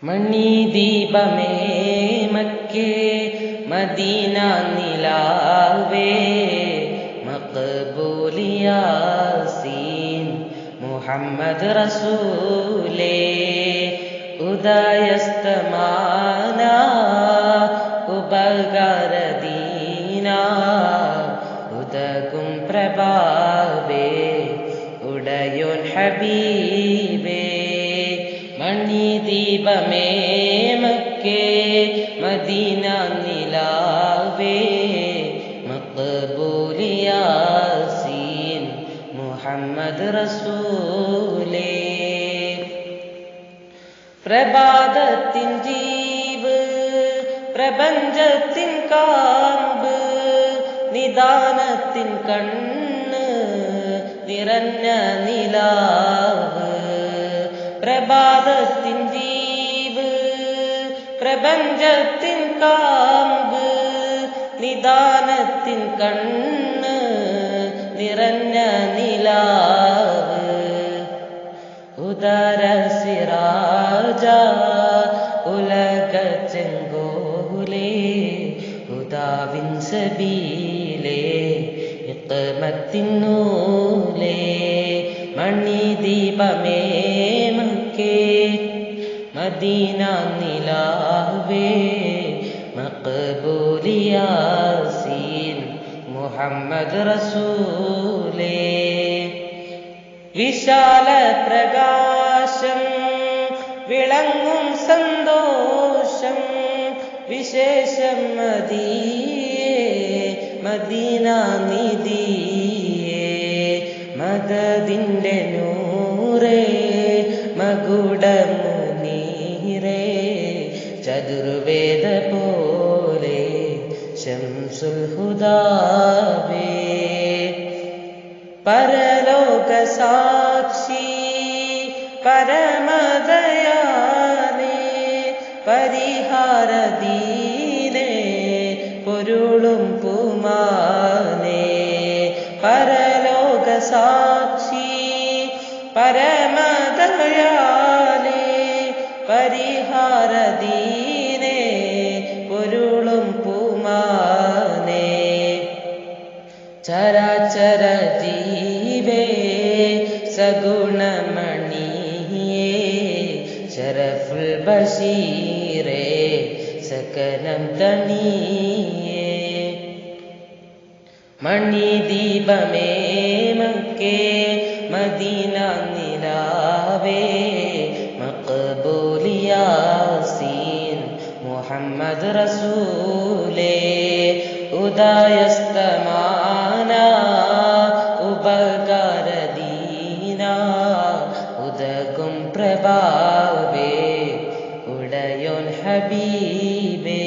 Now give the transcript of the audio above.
മണിദീപമേ മക്കേ Medina നിലാവേ മഖ്ബൂൽ യാസീൻ മുഹമ്മദ് റസൂലേ ഉദയസ്തമാന ഉപകാരദീന ഉദകും പ്രഭാവേ ഉടയോൻ ഹബീബേ മണിദീപമേ മക്കേ മദീന നിലാവേ മഖ്ബൂൽ യാസീൻ മുഹമ്മദ് റസൂലേ പ്രഭാതത്തിൻ ജീവ് പ്രപഞ്ചത്തിൻ കാമ്പ് നിദാനത്തിൻ കണ്ണ് നിറഞ്ഞ നിലാവ് പ്രഭാതത്തിൻ ജീവ് പ്രപഞ്ചത്തിൻ കാമ്പ് നിദാനത്തിൻ കണ്ണ് നിറഞ്ഞ നിലാവ് ഉദര സിറാജ ഉലക ചെങ്കോലേ ഉദാവിൻ സബീലേ ഇഖ്മത്തിൻ നൂലേ മണിദീപമേ മക്കേ മദീന നിലാവേ മഖ്ബൂൽ യാസീൻ മുഹമ്മദ് റസൂലേ വിശാല പ്രകാശം വിളങ്ങും സന്തോഷം വിശേഷം മദിയേ മദീന നിധിയേ മദദിന്റെ നൂറേ മകുടമുനീറേ ചതുർവേദ പോലെ ശംസുൽ ഹുദാവേ പരലോക സാക്ഷി പരമദയാലേ പരിഹാരദീനേ പൊരുളും പൂമാനേ പരലോക സാക്ഷി പരമദയാലേ പരിഹാരദീനേ പൊരുളും പൂമാനേ ചരാചര ജീവേ സഗുണമണിയേ ശരഫുൽ ബഷീറേ സകനം തണിയേ മണിദീപമേ മക്കേ മദീന നിലാവേ മഖ്ബൂൽ യാസീൻ മുഹമ്മദ് റസൂലേ ഉദയസ്തമാന ഉപകാരദീന ഉദകും പ്രഭാവേ ഉടയോൻ ഹബീബേ